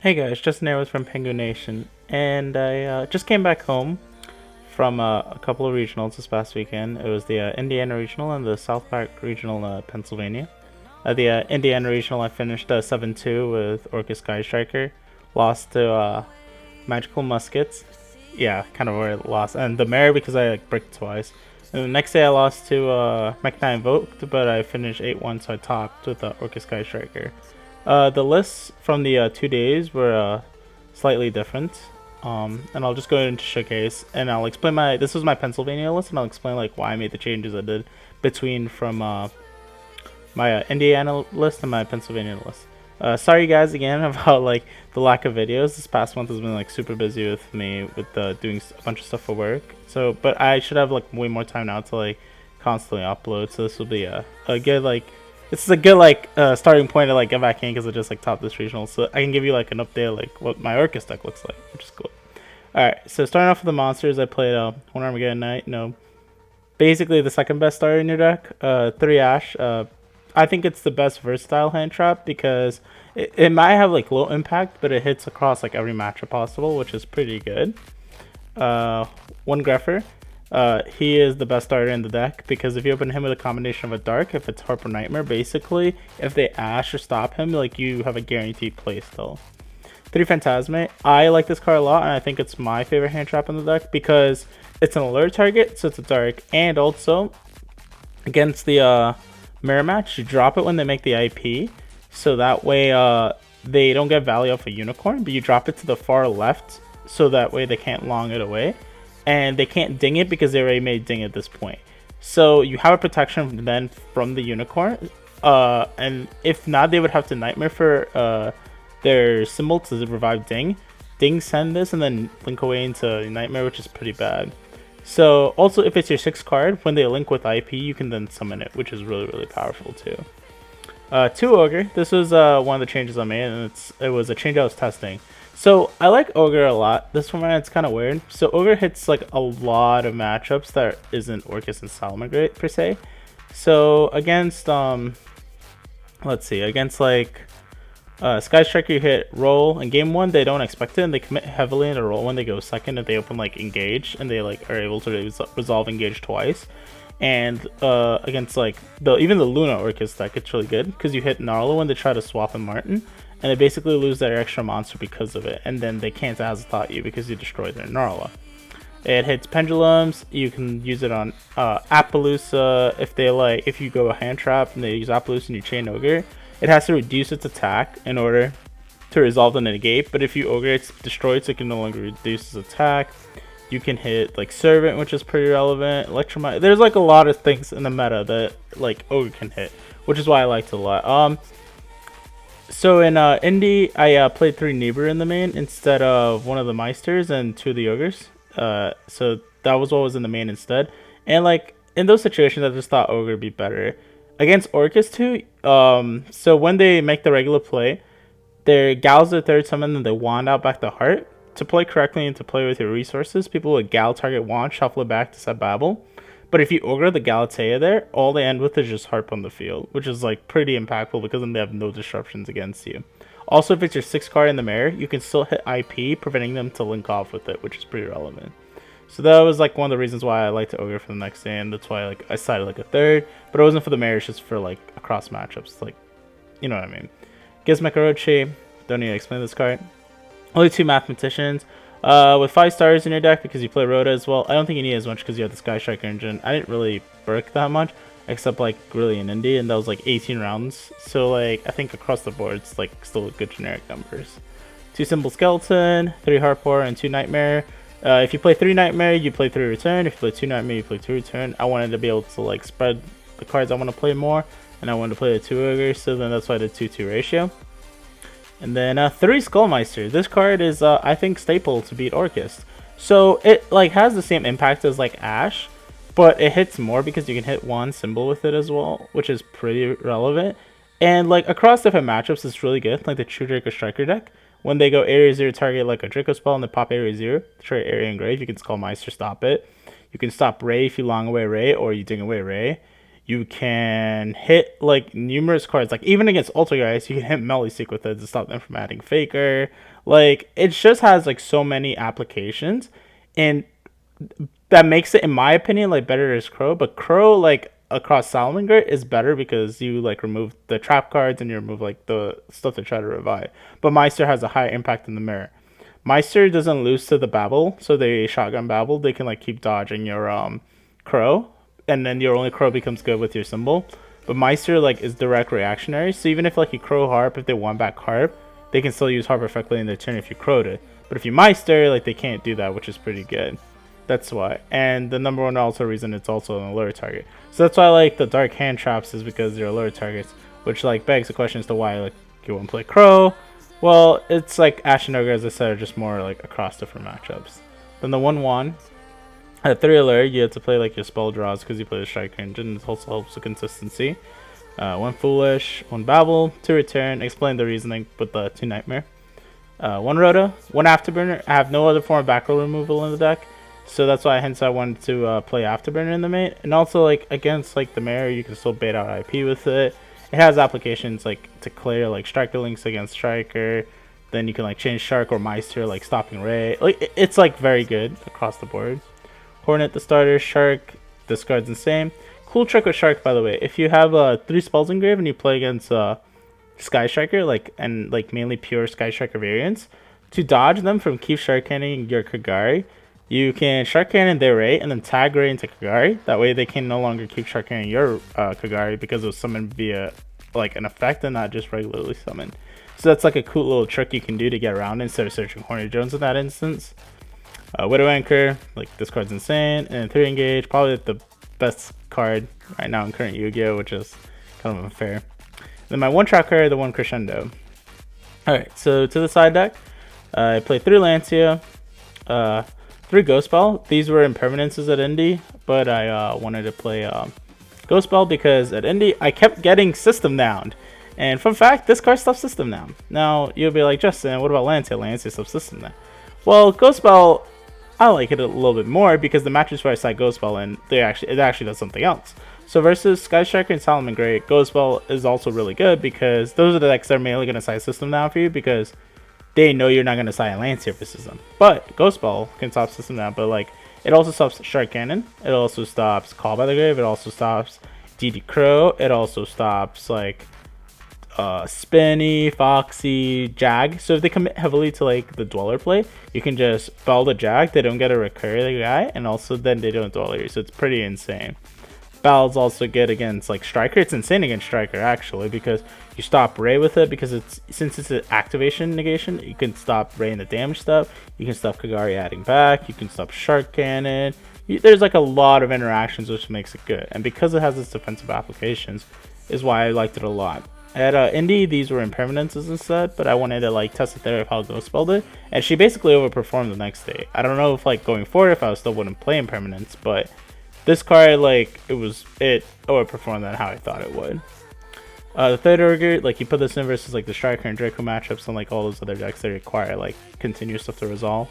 Hey guys, Justin here with Rampengu Nation, and I just came back home from a couple of regionals this past weekend. It was the Indiana Regional and the South Park Regional, Pennsylvania. The Indiana Regional, I finished 7-2 with Orcust Sky Striker, lost to Magical Muskets. Yeah, kind of where I lost, and the Mare because I bricked twice. And the next day I lost to Mech9 Invoked, but I finished 8-1, so I topped with Orcust Sky Striker. The lists from the 2 days were slightly different. And I'll just go into showcase and I'll explain my. This was my Pennsylvania list, and I'll explain like why I made the changes I did between from my Indiana list and my Pennsylvania list. Sorry guys again about like the lack of videos. This past month has been like super busy with me with doing a bunch of stuff for work. So, but I should have like way more time now to like constantly upload. So this will be a good like this is a good like starting point to like get back in because I just like top this regional, so I can give you like an update like what my Orcust deck looks like, which is cool. All right, so starting off with the monsters, I played One Armageddon Knight. No, basically the second best starter in your deck. 3 Ash. I think it's the best versatile hand trap because it might have like low impact, but it hits across like every matchup possible, which is pretty good. Uh, One Greffer. He is the best starter in the deck because if you open him with a combination of a Dark, if it's Harp or Nightmare, basically, if they Ash or stop him, like you have a guaranteed play still. 3 Phantasmate. I like this card a lot, and I think it's my favorite hand trap in the deck because it's an alert target, so it's a Dark, and also against the mirror match, you drop it when they make the IP, so that way they don't get value off a unicorn, but you drop it to the far left, so that way they can't long it away, and they can't ding it because they already made ding at this point. So you have a protection then from the unicorn, and if not, they would have to nightmare for their symbol to revive ding. Ding send this and then link away into nightmare, which is pretty bad. So also if it's your 6th card, when they link with IP, you can then summon it, which is really powerful too. 2 Ogre. This was one of the changes I made, and it was a change I was testing. So I like Ogre a lot. This format it's kind of weird. So Ogre hits like a lot of matchups that isn't Orcust and Salamangreat per se. So against let's see, against like Sky Striker, you hit roll in game 1, they don't expect it, and they commit heavily into roll when they go second, and they open like engage, and they like are able to resolve engage twice. And against like even the Luna Orcust deck, it's really good because you hit Gnarlo when they try to swap in Martin, and they basically lose their extra monster because of it, and then they can't Azathoth you because you destroyed their Gnarlo. It hits pendulums. You can use it on Appaloosa if you go a hand trap and they use Appaloosa and you chain Ogre. It has to reduce its attack in order to resolve the negate, but if you Ogre, it's destroyed, so it can no longer reduce its attack. You can hit like Servant, which is pretty relevant. Electromite. There's like a lot of things in the meta that like Ogre can hit, which is why I liked it a lot. So in Indy, I played 3 Neighbor in the main instead of one of the Meisters and 2 of the Ogres. So that was what was in the main instead. And like in those situations, I just thought Ogre would be better. Against Orcust too, so when they make the regular play, they gals their 3rd summon and they wand out back the heart. To play correctly and to play with your resources, people would gal target wand, shuffle it back to set Babel. But if you Ogre the Galatea there, all they end with is just harp on the field, which is like pretty impactful because then they have no disruptions against you. Also, if it's your 6th card in the mirror, you can still hit IP, preventing them to link off with it, which is pretty relevant. So that was like one of the reasons why I like to Ogre for the next day, and that's why like I cited like a 3rd, but it wasn't for the mirror, it's just for like across matchups, like you know what I mean. Gizmek Orochi, don't need to explain this card. Only 2 mathematicians. With 5 stars in your deck because you play Rhoda as well. I don't think you need as much because you have the Sky Striker engine. I didn't really burk that much, except like really in Indy, and that was like 18 rounds. So like I think across the board it's like still good generic numbers. 2 Symbol Skeleton, 3 Harpor, and 2 Nightmare. If you play 3 Nightmare, you play 3 Return. If you play 2 Nightmare, you play 2 Return. I wanted to be able to like spread the cards I want to play more, and I wanted to play the 2 Ogres, so then that's why I did 2-2 ratio. And then 3 Skullmeister. This card is I think staple to beat Orcust. So it like has the same impact as like Ash, but it hits more because you can hit 1 symbol with it as well, which is pretty relevant. And like across different matchups, it's really good. Like the True Draco Striker deck, when they go area 0 target like a Draco spell and they pop area 0, trade area engrave, you can Skullmeister stop it. You can stop Ray if you long away Ray or you ding away Ray. You can hit like numerous cards, like even against Ultra guys, you can hit Melee Seek with it to stop them from adding Faker. Like it just has like so many applications, and that makes it, in my opinion, like better as Crow. But Crow, like across Salamander, is better because you like remove the trap cards and you remove like the stuff to try to revive. But Meister has a high impact in the mirror. Meister doesn't lose to the Babel, so they shotgun Babel. They can like keep dodging your Crow, and then your only Crow becomes good with your symbol. But Meister like is direct reactionary, so even if like you Crow Harp, if they want back Harp, they can still use Harp perfectly in their turn if you Crowed it. But if you Meister, like they can't do that, which is pretty good. That's why. And the number one also reason it's also an alert target. So that's why I like the dark hand traps, is because they're alert targets, which like begs the question as to why like you wouldn't play Crow. Well, it's like Ash and Ogre, as I said, are just more like across different matchups. Then the 1/1. At 3 alert, you have to play like your spell draws because you play the Strike Engine. It also helps with consistency. 1 Foolish, 1 Babel, 2 Return. Explain the reasoning with the 2 Nightmare. 1 Rhoda, 1 Afterburner. I have no other form of back row removal in the deck, so that's why hence I wanted to play Afterburner in the main. And also like against like the Mirror, you can still bait out IP with it. It has applications like to clear like Striker links against Striker. Then you can like change Shark or Meister, like stopping Ray. Like it's like very good across the board. Hornet the starter, Shark discards insane. Cool trick with Shark, by the way. If you have 3 spells engraved and you play against Sky Striker, like and like mainly pure Sky Striker variants, to dodge them from keep Shark Cannoning your Kagari, you can Shark Cannon their Ray and then tag Ray into Kagari. That way they can no longer keep Shark Cannoning your Kagari because it was summoned via like an effect and not just regularly summoned. So that's like a cool little trick you can do to get around instead of searching Hornet Jones in that instance. Widow Anchor, like this card's insane, and 3 engage, probably the best card right now in current Yu-Gi-Oh, which is kind of unfair. Then my 1 tracker, the 1 Crescendo. Alright, so to the side deck, I played 3 Lancia, 3 Ghost Bell. These were impermanences at Indy, but I wanted to play Ghost Bell because at Indy I kept getting system downed. And fun fact, this card stops system down. Now you'll be like, Justin, what about Lancia? Lancia stops system down. Well, Ghost Bell, I like it a little bit more because the matches where I side Ghost Bell and it actually does something else. So versus Sky Striker and Salamangre, Ghost Bell is also really good because those are the decks that are mainly going to side system down for you because they know you're not going to side Lancia versus them. But Ghost Bell can stop system down, but like it also stops Shark Cannon. It also stops Call by the Grave. It also stops DD Crow. It also stops like Spinny, Foxy, Jag. So if they commit heavily to like the Dweller play, you can just Bell the Jag. They don't get to recur the guy, and also then they don't Dweller. So it's pretty insane. Bell's also good against like Striker. It's insane against Striker actually because you stop Ray with it because since it's an activation negation, you can stop Ray in the damage stuff. You can stop Kagari adding back. You can stop Shark Cannon. There's like a lot of interactions which makes it good, and because it has its defensive applications, is why I liked it a lot. At Indy, these were impermanences instead, but I wanted to like test the theory of how Ghost spelled it, and she basically overperformed the next day. I don't know if like going forward if I still wouldn't play impermanence, but this card like it overperformed than how I thought it would. The third Ogre, like you put this in versus like the Striker and Draco matchups and like all those other decks that require like continuous stuff to resolve.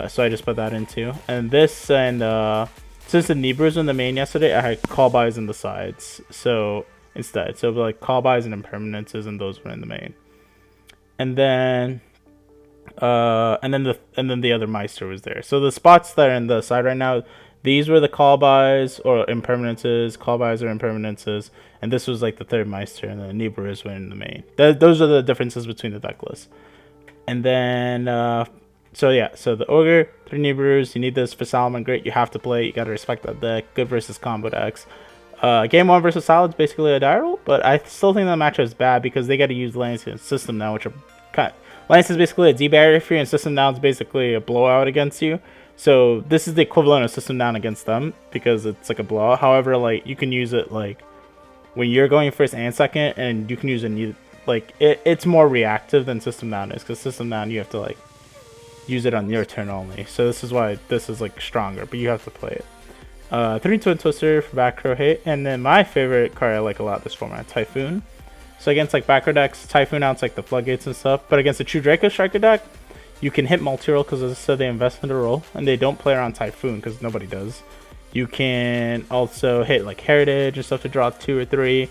So I just put that into, and this and since the Nibra was in the main yesterday, I had call buys in the sides. So instead, so like call buys and impermanences, and those were in the main. And then the other Meister was there. So the spots that are in the side right now, these were the call buys or impermanences, call buys or impermanences, and this was like the third Meister, and the Nibras were in the main. Those are the differences between the deck lists. And then so the Ogre, 3 Nibras, you need this for Salomon, great, you have to play, you gotta respect that deck, good versus combo decks. Game 1 versus Salad's basically a die roll, but I still think that matchup is bad because they gotta use Lancia and System Down, which are Lance is basically a D barrier for you, and System Down is basically a blowout against you. So this is the equivalent of System Down against them because it's like a blowout. However, like you can use it like when you're going first and second, and you can use it like it's more reactive than System Down is, because System Down you have to like use it on your turn only. So this is why this is like stronger, but you have to play it. 3 Twin Twister for back row hate, and then my favorite card I like a lot this format, Typhoon. So against like back row decks, Typhoon outs like the floodgates and stuff, but against a true Draco Striker deck, you can hit multi-roll because as I said, they invest in the roll, and they don't play around Typhoon because nobody does. You can also hit like Heritage and stuff to draw 2 or 3.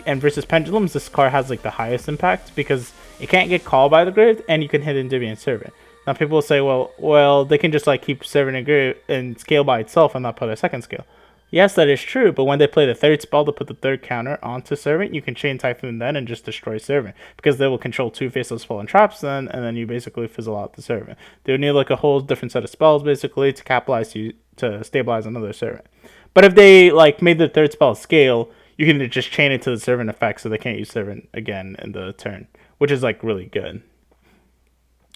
And versus Pendulums, this card has like the highest impact because it can't get called by the grid, and you can hit Endymion Servant. Now people will say, well, they can just like keep Servant and grid and scale by itself and not put a second scale. Yes, that is true, but when they play the third spell to put the third counter onto Servant, you can chain Typhoon then and just destroy Servant, because they will control 2 faceless spell and traps then, and then you basically fizzle out the Servant. They would need like a whole different set of spells basically to capitalize to stabilize another Servant. But if they like made the third spell scale, you can just chain it to the Servant effect, so they can't use Servant again in the turn, which is like really good.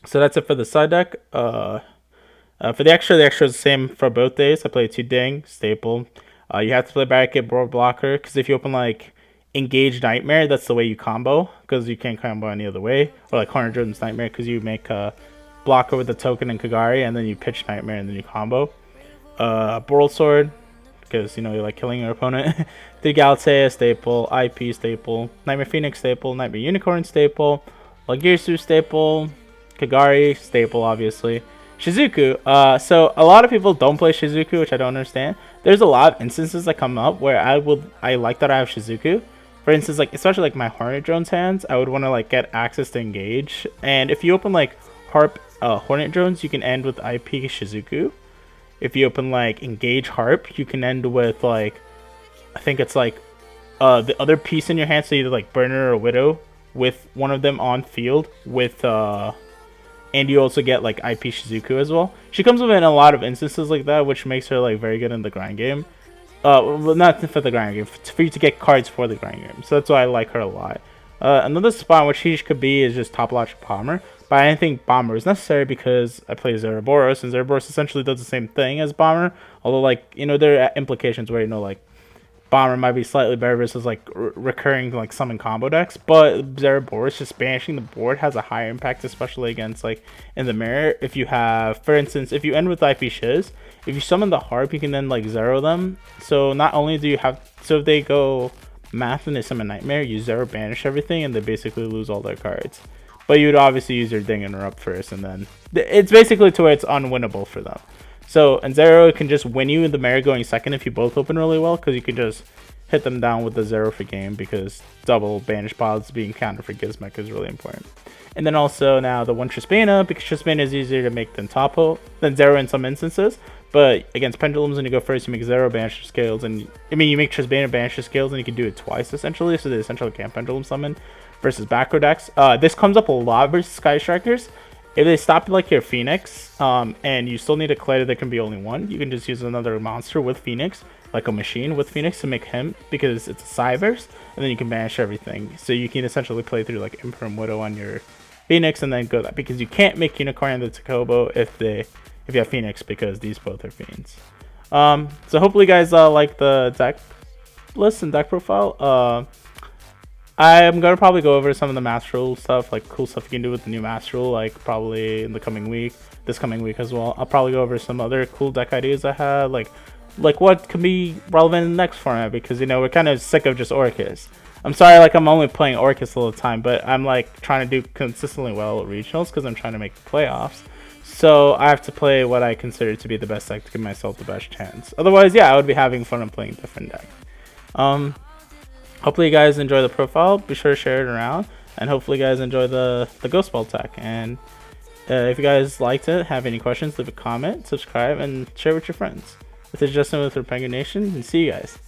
So that's it for the side deck. For the extra is the same for both days. I play 2 Ding, staple. You have to play Barricade Board Blocker, because if you open like Engage Nightmare, that's the way you combo, because you can't combo any other way. Or like Hornet Jordan's Nightmare, because you make a blocker with the token and Kagari, and then you pitch Nightmare, and then you combo. Boral Sword, because you know you like killing your opponent. 3 Galatea, staple. IP, staple. Nightmare Phoenix, staple. Nightmare Unicorn, staple. Lagirsu, staple. Kagari, staple, obviously. Shizuku. So a lot of people don't play Shizuku, which I don't understand. There's a lot of instances that come up where I like that I have Shizuku. For instance, like especially like my Hornet Drones hands, I would want to like get access to Engage. And if you open like Hornet Drones, you can end with IP Shizuku. If you open like Engage Harp, you can end with like, I think it's like the other piece in your hand, so either like Burner or Widow, with one of them on field with and you also get like IP Shizuku as well. She comes with in a lot of instances like that, which makes her like very good in the grind game. Well, not for the grind game, for you to get cards for the grind game. So that's why I like her a lot. Another spot in which she could be is just Topologic Bomber. But I didn't think Bomber was necessary because I play Zeraboros, and Zeraboros essentially does the same thing as Bomber. Although, like, you know, there are implications where, you know, like, Bomber might be slightly better versus like recurring like summon combo decks, but Zeraboros just banishing the board has a higher impact, especially against like in the mirror. If you have, for instance, if you end with IP Shiz, if you summon the Harp, you can then like zero them. So not only do you have, so if they go Math and they summon Nightmare, you zero banish everything, and they basically lose all their cards. But you would obviously use your Ding Interrupt first, and then it's basically to where it's unwinnable for them. So, and Zero can just win you in the mirror going second if you both open really well, because you can just hit them down with the Zero for game, because double banish pods being counter for Gizmek is really important. And then also now the one Trispana, because Trispana is easier to make than Zero in some instances, but against Pendulums when you go first, you make Zero Banisher Scales, and I mean you make Trispana Banisher Scales, and you can do it twice essentially, so they essentially can't Pendulum Summon versus backrow decks. This comes up a lot versus Sky Strikers. If they stop like your Phoenix, and you still need a Collider, there can be only one, you can just use another monster with Phoenix, like a machine with Phoenix, to make him, because it's a Cyverse, and then you can banish everything. So you can essentially play through like Imperm Widow on your Phoenix, and then go that, because you can't make Unicorn and the Takobo if you have Phoenix, because these both are Fiends. So hopefully you guys like the deck list and deck profile. I'm going to probably go over some of the Master Rule stuff, like cool stuff you can do with the new Master Rule, like probably in the coming week, this coming week as well. I'll probably go over some other cool deck ideas I had, like what can be relevant in the next format, because, you know, we're kind of sick of just Orcust. I'm sorry, like, I'm only playing Orcust all the time, but I'm, like, trying to do consistently well at regionals, because I'm trying to make the playoffs. So I have to play what I consider to be the best deck to give myself the best chance. Otherwise, yeah, I would be having fun and playing different decks. Hopefully you guys enjoy the profile. Be sure to share it around, and hopefully you guys enjoy the Ghost Ball tech. And if you guys liked it, have any questions, leave a comment, subscribe, and share with your friends. This is Justin with Rampengu Nation, and see you guys.